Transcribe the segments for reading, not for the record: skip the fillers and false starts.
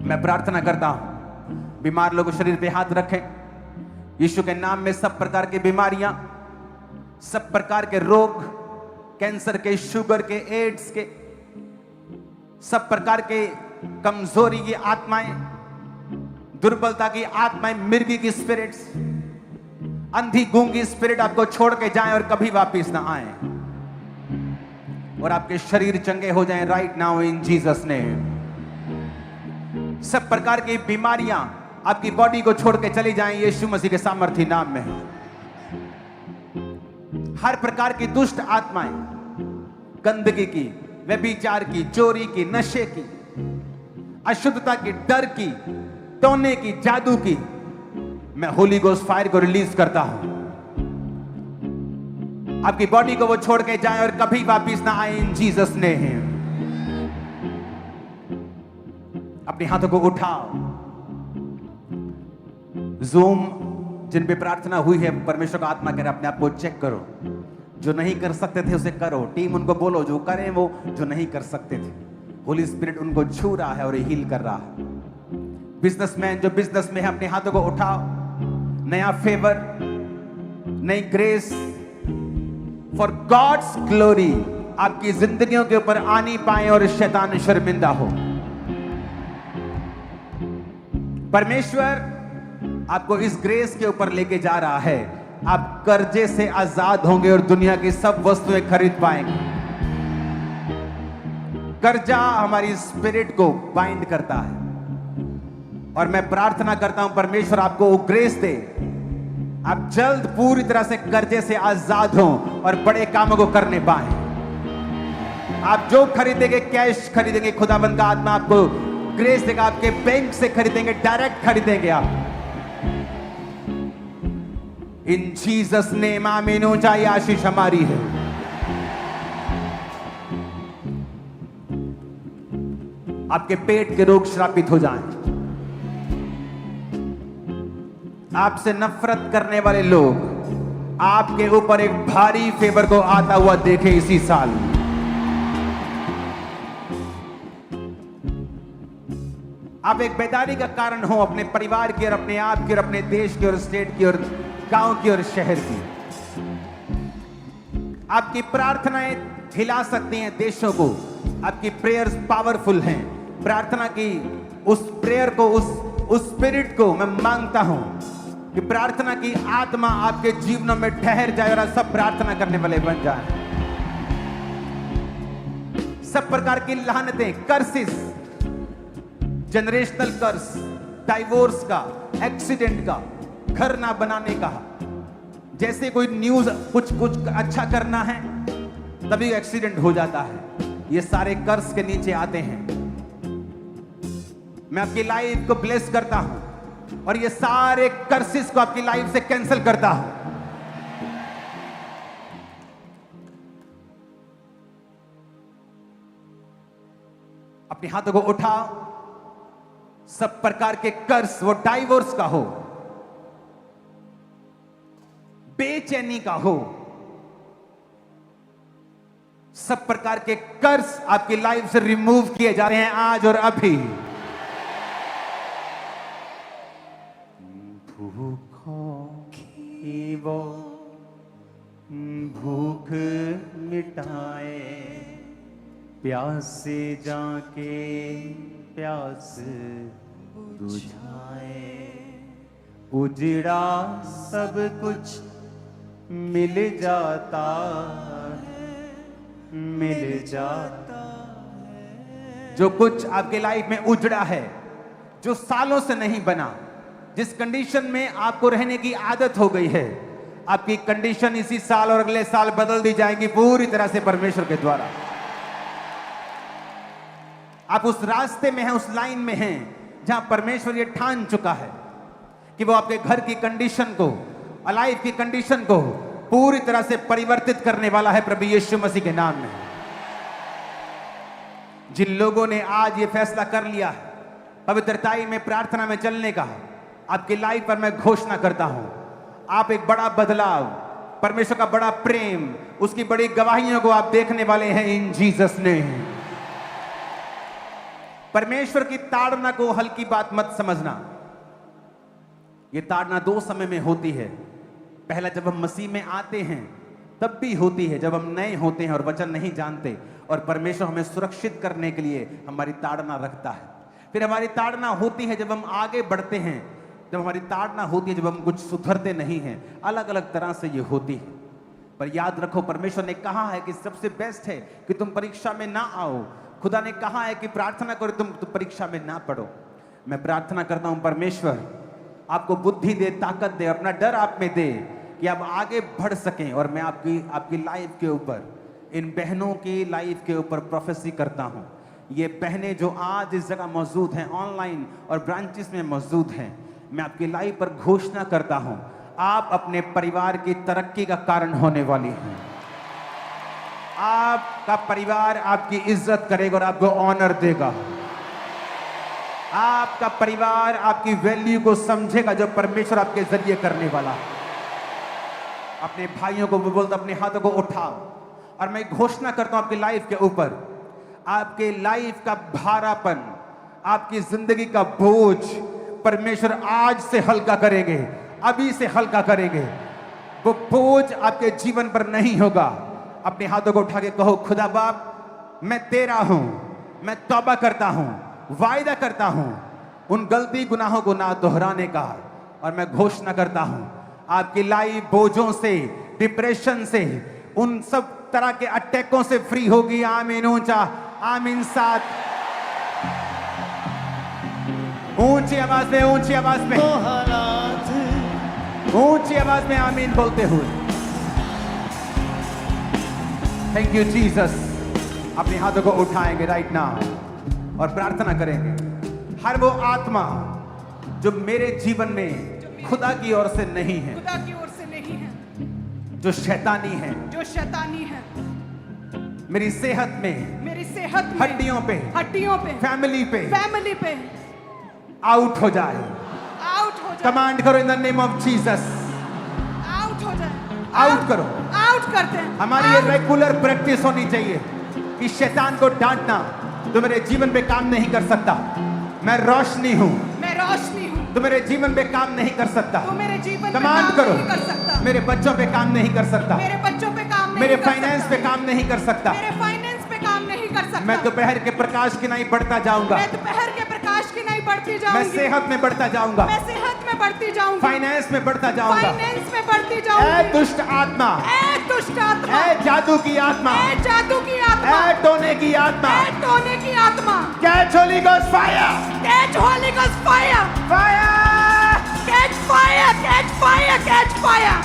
मैं प्रार्थना करता हूं, बीमार लोग शरीर पे हाथ रखें। यीशु के नाम में सब प्रकार की बीमारियां, सब प्रकार के रोग, कैंसर के, शुगर के, एड्स के, सब प्रकार के कमजोरी की आत्माएं, दुर्बलता की आत्माएं, मिर्गी की स्पिरिट्स, अंधी गूंगी स्पिरिट आपको छोड़ के जाएं और कभी वापस ना आए, और आपके शरीर चंगे हो जाएं right now in Jesus name. सब प्रकार की बीमारियां आपकी बॉडी को छोड़ के चली जाएं यीशु मसीह के सामर्थी नाम में। हर प्रकार की दुष्ट आत्माएं, गंदगी की, व्यभिचार की, चोरी की, नशे की, अशुद्धता की, डर की, टोने की, जादू की, मैं होली गोस्ट फायर को रिलीज करता हूं। आपकी बॉडी को वो छोड़ के जाए और कभी वापस ना आए इन जीसस नेम। अपने हाथों को उठाओ। जूम जिन पे प्रार्थना हुई है, परमेश्वर का आत्मा कह रहा है अपने आप को चेक करो। जो नहीं कर सकते थे उसे करो। टीम उनको बोलो जो करें वो जो नहीं कर सकते थे। होली स्पिरिट उनको छू रहा है और हील कर रहा है। बिजनेसमैन जो बिजनेस में है, अपने हाथों को उठाओ। नया फेवर, नई ग्रेस फॉर गॉड्स ग्लोरी आपकी जिंदगियों के ऊपर आनी पाए और शैतान शर्मिंदा हो। परमेश्वर आपको इस ग्रेस के ऊपर लेके जा रहा है। आप कर्जे से आजाद होंगे और दुनिया की सब वस्तुएं खरीद पाएंगे। कर्जा हमारी स्पिरिट को बाइंड करता है, और मैं प्रार्थना करता हूं परमेश्वर आपको वो ग्रेस दे, आप जल्द पूरी तरह से कर्जे से आजाद हों और बड़े कामों को करने पाएं। आप जो खरीदेंगे, कैश खरीदेंगे, खुदाबंद का आत्मा आपको ग्रेस देगा। आपके बैंक से खरीदेंगे, डायरेक्ट खरीदेंगे आप। इन जीसस नेम आमीन। ऊंचाई आशीष हमारी है। आपके पेट के रोग श्रापित हो जाएं। आपसे नफरत करने वाले लोग आपके ऊपर एक भारी फेवर को आता हुआ देखे इसी साल। आप एक बेदारी का कारण हो अपने परिवार की और अपने आप की और अपने देश की और स्टेट की और गांव की और शहर की। आपकी प्रार्थनाएं हिला सकती हैं देशों को। आपकी प्रेयर्स पावरफुल हैं। प्रार्थना की उस प्रेयर को, उस स्पिरिट को मैं मांगता हूं कि प्रार्थना की आत्मा आपके जीवनों में ठहर जाए और सब प्रार्थना करने वाले बन जाए। सब प्रकार की लानतें, कर्सिस, जनरेशनल कर्स, डाइवोर्स का, एक्सीडेंट का, घर ना बनाने का, जैसे कोई न्यूज कुछ अच्छा करना है तभी एक्सीडेंट हो जाता है, ये सारे कर्स के नीचे आते हैं। मैं आपकी लाइफ को ब्लेस करता हूं और ये सारे कर्सिस को आपकी लाइफ से कैंसिल करता हूं। अपने हाथों को उठाओ। सब प्रकार के कर्स, वो डाइवोर्स का हो, बेचैनी का हो, सब प्रकार के कर्स आपकी लाइफ से रिमूव किए जा रहे हैं आज और अभी। भूखों की वो भूख मिटाए, प्यासे जाके प्यास बुझाए, उजड़ा सब कुछ मिल जाता है, मिल जाता है। जो कुछ आपके लाइफ में उजड़ा है, जो सालों से नहीं बना, जिस कंडीशन में आपको रहने की आदत हो गई है, आपकी कंडीशन इसी साल और अगले साल बदल दी जाएगी पूरी तरह से परमेश्वर के द्वारा। आप उस रास्ते में हैं, उस लाइन में हैं जहां परमेश्वर ये ठान चुका है कि वो आपके घर की कंडीशन को, लाइफ की कंडीशन को पूरी तरह से परिवर्तित करने वाला है प्रभु यीशु मसीह के नाम में। जिन लोगों ने आज ये फैसला कर लिया है पवित्रताई में, प्रार्थना में चलने का, आपकी लाइफ पर मैं घोषणा करता हूं, आप एक बड़ा बदलाव, परमेश्वर का बड़ा प्रेम, उसकी बड़ी गवाहियों को आप देखने वाले हैं इन जीसस नेम। परमेश्वर की ताड़ना को हल्की बात मत समझना। ये ताड़ना दो समय में होती है। पहला जब हम मसीह में आते हैं तब भी होती है, जब हम नए होते हैं और वचन नहीं जानते और परमेश्वर हमें सुरक्षित करने के लिए हमारी ताड़ना रखता है। फिर हमारी ताड़ना होती है जब हम आगे बढ़ते हैं, जब हमारी ताड़ना होती है जब हम कुछ सुधरते नहीं हैं। अलग अलग तरह से ये होती है। पर याद रखो, परमेश्वर ने कहा है कि सबसे बेस्ट है कि तुम परीक्षा में ना आओ। खुदा ने कहा है कि प्रार्थना करो, तुम परीक्षा में ना पड़ो। मैं प्रार्थना करता हूं परमेश्वर आपको बुद्धि दे, ताकत दे, अपना डर आप में दे कि आप आगे बढ़ सकें। और मैं आपकी लाइफ के ऊपर, इन बहनों की लाइफ के ऊपर प्रोफेसी करता हूं। ये बहनें जो आज इस जगह मौजूद हैं, ऑनलाइन और ब्रांचेस में मौजूद हैं, मैं आपकी लाइफ पर घोषणा करता हूं, आप अपने परिवार की तरक्की का कारण होने वाली हैं। आपका परिवार आपकी इज्जत करेगा और आपको ऑनर देगा। आपका परिवार आपकी वैल्यू को समझेगा जो परमेश्वर आपके जरिए करने वाला है। अपने भाइयों को बोलता, अपने हाथों को उठाओ और मैं घोषणा करता हूं आपकी लाइफ के ऊपर, आपके लाइफ का भारापन, आपकी जिंदगी का बोझ परमेश्वर आज से हल्का करेंगे, अभी से हल्का करेंगे। वो बोझ आपके जीवन पर नहीं होगा। अपने हाथों को उठा के कहो, खुदा बाप मैं तेरा हूं, मैं तौबा करता हूं, वायदा करता हूं उन गलती गुनाहों को ना दोहराने का। और मैं घोषणा करता हूं आपकी लाइफ बोझों से, डिप्रेशन से, उन सब तरह के अटैकों से फ्री होगी। आमीन। ऊंचा आमीन। साथ ऊंची आवाज में, ऊंची आवाज में, ऊंची आवाज में आमीन बोलते हुए। Thank you Jesus. अपने हाथों को उठाएंगे राइट नाउ और प्रार्थना करेंगे। हर वो आत्मा जो मेरे जीवन में खुदा की ओर से नहीं है, खुदा की ओर से नहीं है, जो शैतानी है, जो शैतानी है, मेरी सेहत में, मेरी सेहत में, हड्डियों पे, फैमिली पे आउट हो जाए। आउट हो जाए। कमांड करो in the name of Jesus. Out हो जाए। आउट करो। आउट करते हैं। हमारी ये रेगुलर प्रैक्टिस होनी चाहिए कि शैतान को डांटना तो मेरे जीवन पे काम नहीं कर सकता। मैं रोशनी हूं, मैं रोशनी हूं, तो मेरे जीवन पे काम नहीं कर सकता। तो मेरे जीवन पे कमांड काम करो, नहीं कर सकता। मेरे बच्चों पे काम नहीं कर सकता, मेरे बच्चों पे काम नहीं मेरे कर फाइनेंस सकता। पे काम नहीं कर सकता। मेरे फाइनेंस पे काम नहीं कर सकता। मैं दोपहर के प्रकाश की नहीं बढ़ता जाऊंगा। मैं दोपहर के प्रकाश की नहीं बढ़ती मैं जाऊंगी। सेहत में बढ़ता जाऊंगा। मैं सेहत में बढ़ती जाऊंगी। फाइनेंस में बढ़ता जाऊंगा। फाइनेंस में बढ़ती ऐ जाऊंगी। दुष्ट आत्मा, ऐ दुष्ट आत्मा, ऐ जादू की आत्मा, ऐ जादू की आत्मा, ऐ टोने की आत्मा, ऐ टोने की आत्मा, catch holy ghost fire, catch holy ghost fire, fire, catch fire, catch fire, catch fire,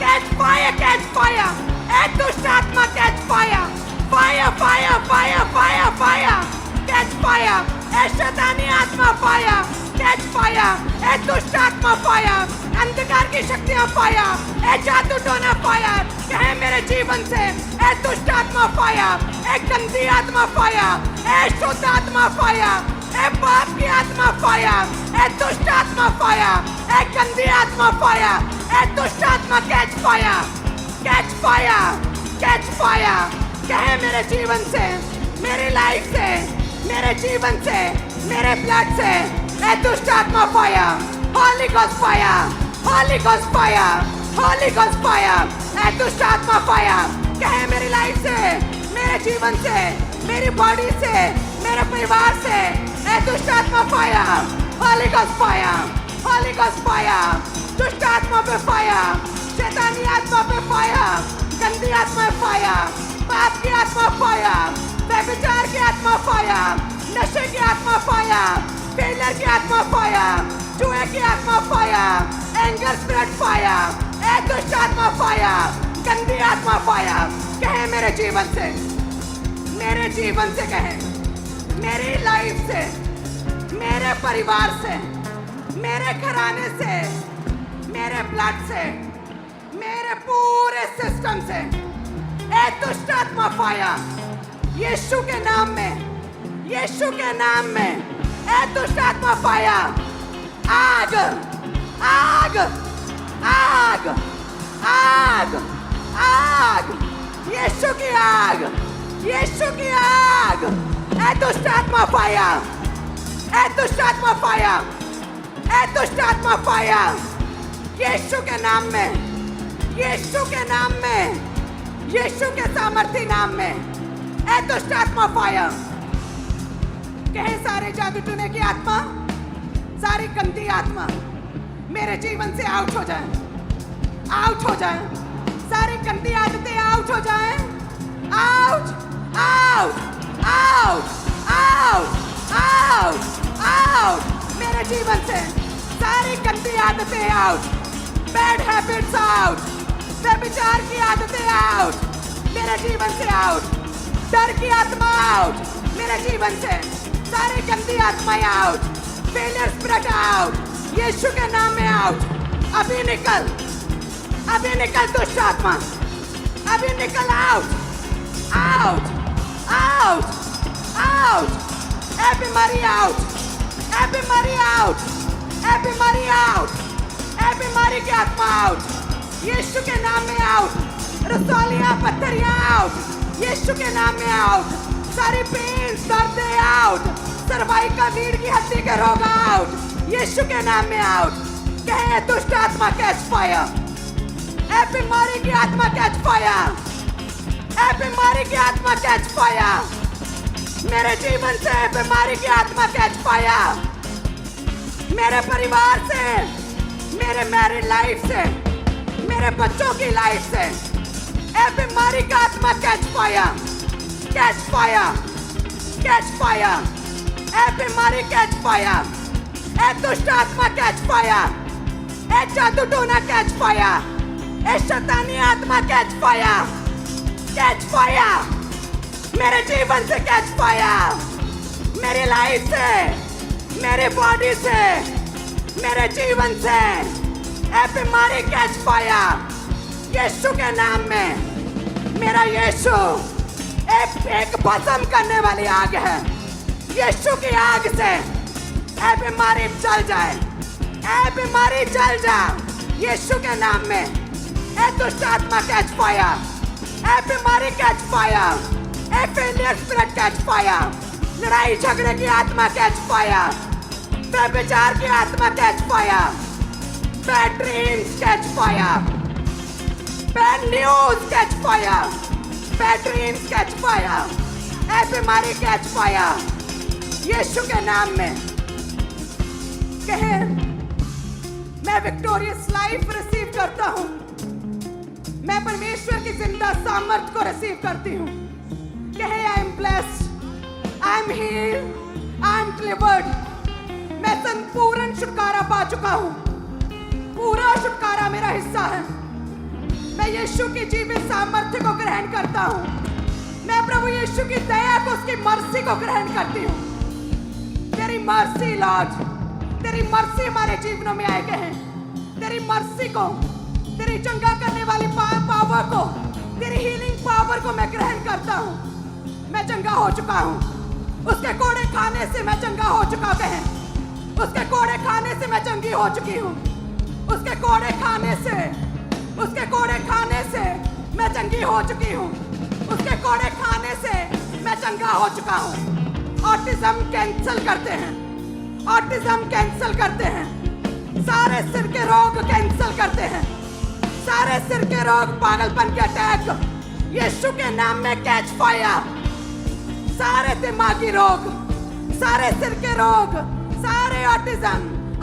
catch fire, catch fire, ऐ दुष्ट आत्मा catch fire, fire, fire, fire, fire, fire, catch fire, ऐ शैतानी आत्मा फायर, कैच फायर, ऐ दुष्ट आत्मा fire, अंधकार की शक्तियां फायर, ऐ जादू टोना फायर, कहे मेरे जीवन से ऐ दुष्ट आत्मा फायर, ऐ गंदी आत्मा फायर, ऐ शुद्ध आत्मा फायर, ऐ पाप की आत्मा फायर, ऐ दुष्ट आत्मा फायर, ऐ गंदी आत्मा फायर, ऐ दुष्ट आत्मा catch fire, catch fire, catch fire, कहे मेरे जीवन से, मेरी लाइफ से, मेरे जीवन से, मेरे ब्लड से, ऐ दुष्ट आत्मा fire, holy ghost fire, holy ghost fire, holy ghost fire, ऐ दुष्ट आत्मा फायर, कहे मेरी लाइफ से, मेरे जीवन से, मेरी बॉडी से, मेरे परिवार से, ऐ दुष्ट आत्मा fire, holy ghost fire, holy ghost fire, दुष्ट आत्मा पे फायर, शैतानी आत्मा पे फायर, गंदी आत्मा फायर, पाप की आत्मा फायर, व्यभिचार की आत्मा फायर, नशे की आत्मा फायर, फेलियर की आत्मा फायर, जुए की आत्मा फायर, एंगर स्पिरिट फायर, ऐ दुष्ट आत्मा फायर, गंदी आत्मा फायर, कहे मेरे जीवन से, मेरे जीवन से कहे, मेरी लाइफ से, मेरे परिवार से, मेरे घराने से, मेरे ब्लड से, मेरे पूरे सिस्टम से, ऐ दुष्ट आत्मा फायर, यीशु के नाम में, यीशु के नाम में, ऐ दुष्ट आत्मा फायर, आग, आग, आग, आग, आग, यीशु की आग, यीशु की आग, ऐ दुष्ट आत्मा फायर, ए दुष्ट आत्मा फायर, ए दुष्ट आत्मा फायर, यीशु के नाम में, यीशु के नाम में, यीशु के सामर्थ्य नाम में, ए दुष्ट आत्मा फायर। कहे सारे जादू टूने की आत्मा, सारी गंदी आत्मा मेरे जीवन से आउट हो जाए, आउट हो जाए, सारी गंदी आदतें आउट हो जाए, out out out out out out मेरे जीवन से सारी गंदी आदतें आउट, बैड हैबिट्स आउट, व्यभिचार की आदतें आउट मेरे जीवन से आउट, डर की आत्मा आउट मेरे जीवन से, सारी गंदी आत्माएं आउट, फेलियर स्पिरिट आउट, यीशु के नाम में आउट। अभी निकल, अभी निकल दुष्ट आत्मा, अभी निकल आउट आउट आउट आउट, ए बीमारी आउट, ए बीमारी आउट, ए बीमारी आउट, ए बीमारी की आत्मा आउट, यीशु के नाम में आउट, रसौलियां पत्थरियां आउट, यीशु के नाम में आउट, सारी पेन दर्द आउट, सर्वाइकल रीढ़ की हड्डी के रोग आउट, यीशु के नाम में आउट। कहे दुष्ट आत्मा कैच फायर, ए बीमारी की आत्मा कैच फायर, ए बीमारी की आत्मा कैच फायर, मेरे जीवन से बीमारी की आत्मा कैच फायर, मेरे परिवार से, मेरे मैरिड लाइफ से, मेरे बच्चों की लाइफ से, ए बीमारी का आत्मा catch fire, catch fire, catch fire, ए बीमारी कैच फायर, ए दुष्ट आत्मा कैच फायर, ए जादू टोना कैच फायर, ए शैतानी आत्मा कैच फायर, कैच फायर, मेरे जीवन से कैच फायर, मेरी लाइफ से, मेरे बॉडी से, मेरे जीवन से, ए बीमारी कैच फायर, यीशु के नाम में। मेरा यीशु एक भस्म करने वाली आग है, यीशु की आग से ए बीमारी जल जाए, ए बीमारी जल जा यीशु के नाम में, ए दुष्ट आत्मा कैच फायर, ए बीमारी कैच फायर, ए फेलियर स्पिरिट कैच फायर, लड़ाई झगड़े की आत्मा कैच फायर, व्यभिचार की आत्मा catch fire, bad dreams catch fire, bad news catch fire, bad dreams catch fire, ए बीमारी कैच फायर, यीशु के नाम में। कहे मैं विक्टोरियस लाइफ रिसीव करता हूं, मैं परमेश्वर की जिंदा सामर्थ को रिसीव करती हूं। कहे I am blessed, I am heeled, I am delivered, मैं संपूर्ण छुटकारा पा चुका हूं, पूरा छुटकारा मेरा हिस्सा है। मैं यीशु की जीवित सामर्थ्य को ग्रहण करता हूं, मैं प्रभु यीशु की दया को, उसकी मर्सी को ग्रहण करती हूं। तेरी मर्सी लॉर्ड, तेरी मर्सी हमारे जीवनों में आए गए हैं, तेरी मर्सी को, तेरी चंगा करने वाली पावर को, तेरी हीलिंग पावर को मैं ग्रहण करता हूँ। मैं चंगा हो चुका हूँ, उसके कोड़े खाने से मैं चंगा हो चुका है, उसके कोड़े खाने से मैं चंगी हो चुकी हूँ, उसके कोड़े खाने से, उसके कोड़े खाने से मैं चंगी हो चुकी हूँ, उसके कोड़े खाने से मैं चंगा हो चुका हूँ। ऑटिज्म कैंसिल करते हैं, ऑटिज्म कैंसिल करते हैं, सारे सिर के रोग कैंसिल करते हैं, सारे सिर के रोग, पागलपन के अटैक यीशु के नाम में कैच फायर, सारे दिमागी रोग, सारे सिर के रोग, सारे autism,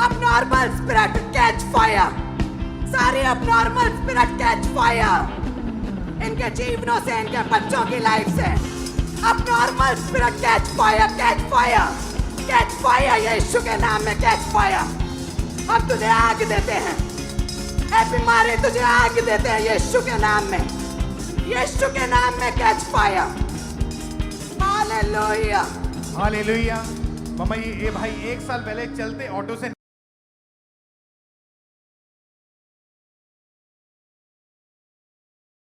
abnormal spirit catch fire, सारे अबनॉर्मल स्पिरिट कैच फायर, इनके जीवनों से, इनके बच्चों की लाइफ से abnormal spirit catch fire, catch fire, catch fire, Yeshu के नाम में कैच फायर। हम तुझे आग देते हैं, ए बीमारी तुझे आग देते हैं यीशु के नाम में, यीशु के नाम में catch fire. Hallelujah, hallelujah. Mama ये भाई 1 साल पहले चलते ऑटो से